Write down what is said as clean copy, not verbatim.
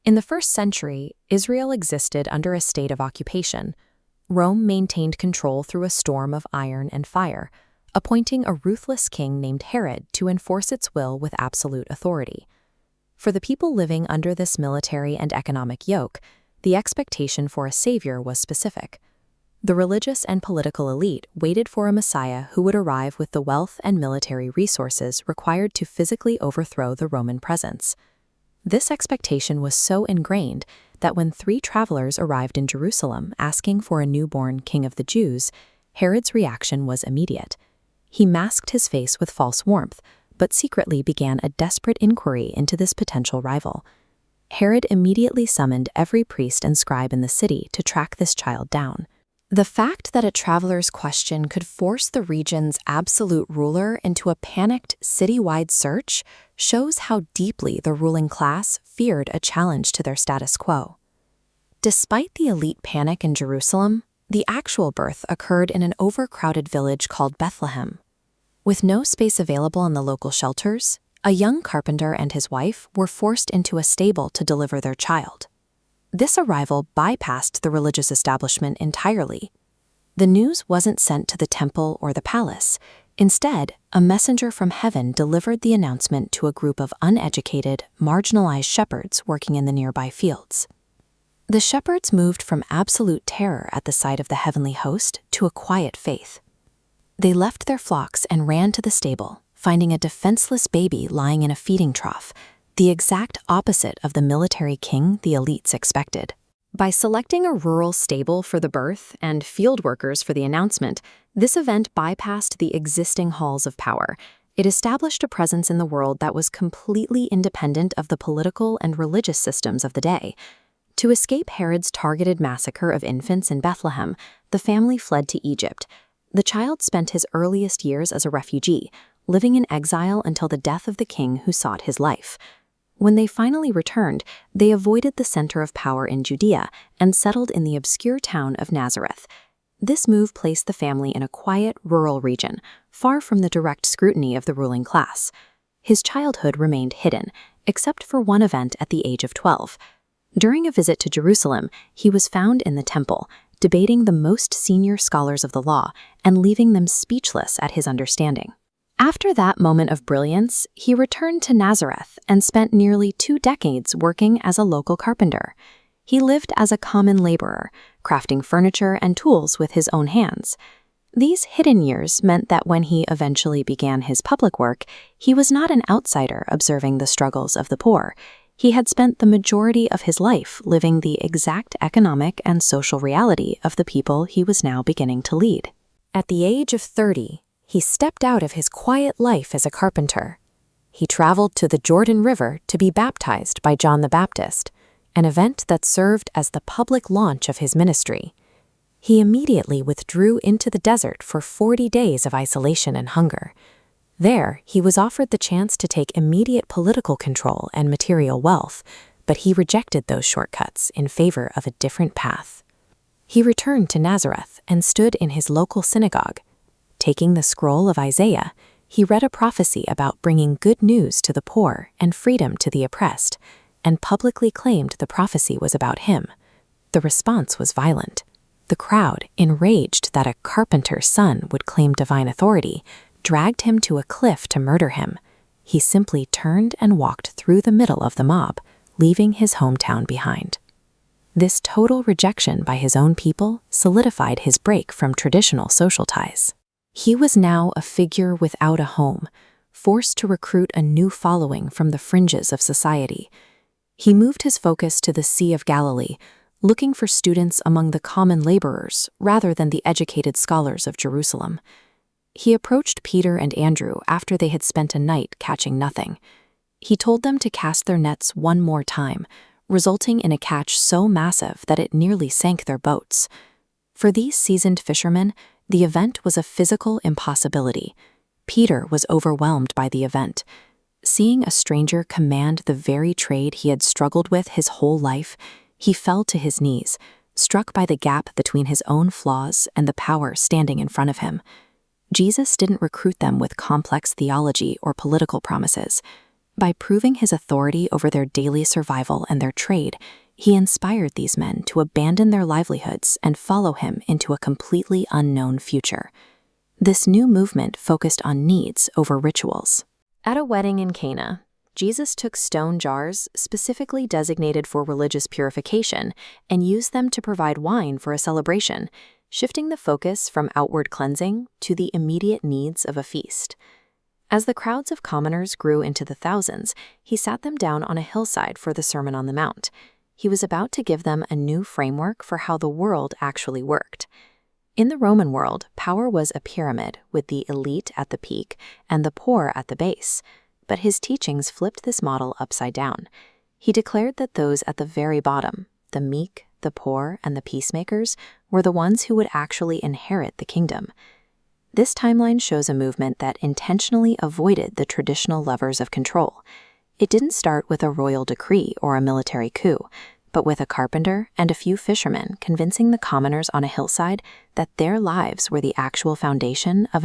In the first century, Israel existed under a state of occupation. Rome maintained control through a storm of iron and fire, appointing a ruthless king named Herod to enforce its will with absolute authority. For the people living under this military and economic yoke, the expectation for a savior was specific. The religious and political elite waited for a Messiah who would arrive with the wealth and military resources required to physically overthrow the Roman presence. This expectation was so ingrained that when 3 travelers arrived in Jerusalem asking for a newborn king of the Jews, Herod's reaction was immediate. He masked his face with false warmth, but secretly began a desperate inquiry into this potential rival. Herod immediately summoned every priest and scribe in the city to track this child down. The fact that a traveler's question could force the region's absolute ruler into a panicked citywide search shows how deeply the ruling class feared a challenge to their status quo. Despite the elite panic in Jerusalem, the actual birth occurred in an overcrowded village called Bethlehem. With no space available in the local shelters, a young carpenter and his wife were forced into a stable to deliver their child. This arrival bypassed the religious establishment entirely. The news wasn't sent to the temple or the palace. Instead, a messenger from heaven delivered the announcement to a group of uneducated, marginalized shepherds working in the nearby fields. The shepherds moved from absolute terror at the sight of the heavenly host to a quiet faith. They left their flocks and ran to the stable, finding a defenseless baby lying in a feeding trough, the exact opposite of the military king the elites expected. By selecting a rural stable for the birth and field workers for the announcement, this event bypassed the existing halls of power. It established a presence in the world that was completely independent of the political and religious systems of the day. To escape Herod's targeted massacre of infants in Bethlehem, the family fled to Egypt. The child spent his earliest years as a refugee, living in exile until the death of the king who sought his life. When they finally returned, they avoided the center of power in Judea and settled in the obscure town of Nazareth. This move placed the family in a quiet, rural region, far from the direct scrutiny of the ruling class. His childhood remained hidden, except for one event at the age of 12. During a visit to Jerusalem, he was found in the temple, debating the most senior scholars of the law and leaving them speechless at his understanding. After that moment of brilliance, he returned to Nazareth and spent nearly 2 decades working as a local carpenter. He lived as a common laborer, crafting furniture and tools with his own hands. These hidden years meant that when he eventually began his public work, he was not an outsider observing the struggles of the poor. He had spent the majority of his life living the exact economic and social reality of the people he was now beginning to lead. At the age of 30, he stepped out of his quiet life as a carpenter. He traveled to the Jordan River to be baptized by John the Baptist, an event that served as the public launch of his ministry. He immediately withdrew into the desert for 40 days of isolation and hunger. There, he was offered the chance to take immediate political control and material wealth, but he rejected those shortcuts in favor of a different path. He returned to Nazareth and stood in his local synagogue. Taking the scroll of Isaiah, he read a prophecy about bringing good news to the poor and freedom to the oppressed, and publicly claimed the prophecy was about him. The response was violent. The crowd, enraged that a carpenter's son would claim divine authority, dragged him to a cliff to murder him. He simply turned and walked through the middle of the mob, leaving his hometown behind. This total rejection by his own people solidified his break from traditional social ties. He was now a figure without a home, forced to recruit a new following from the fringes of society. He moved his focus to the Sea of Galilee, looking for students among the common laborers rather than the educated scholars of Jerusalem. He approached Peter and Andrew after they had spent a night catching nothing. He told them to cast their nets one more time, resulting in a catch so massive that it nearly sank their boats. For these seasoned fishermen, the event was a physical impossibility. Peter was overwhelmed by the event. Seeing a stranger command the very trade he had struggled with his whole life, he fell to his knees, struck by the gap between his own flaws and the power standing in front of him. Jesus didn't recruit them with complex theology or political promises. By proving his authority over their daily survival and their trade, he inspired these men to abandon their livelihoods and follow him into a completely unknown future. This new movement focused on needs over rituals. At a wedding in Cana, Jesus took stone jars specifically designated for religious purification and used them to provide wine for a celebration, shifting the focus from outward cleansing to the immediate needs of a feast. As the crowds of commoners grew into the thousands, he sat them down on a hillside for the Sermon on the Mount. He was about to give them a new framework for how the world actually worked. In the Roman world, power was a pyramid with the elite at the peak and the poor at the base. But his teachings flipped this model upside down. He declared that those at the very bottom, the meek, the poor, and the peacemakers, were the ones who would actually inherit the kingdom. This timeline shows a movement that intentionally avoided the traditional levers of control. It didn't start with a royal decree or a military coup, but with a carpenter and a few fishermen convincing the commoners on a hillside that their lives were the actual foundation of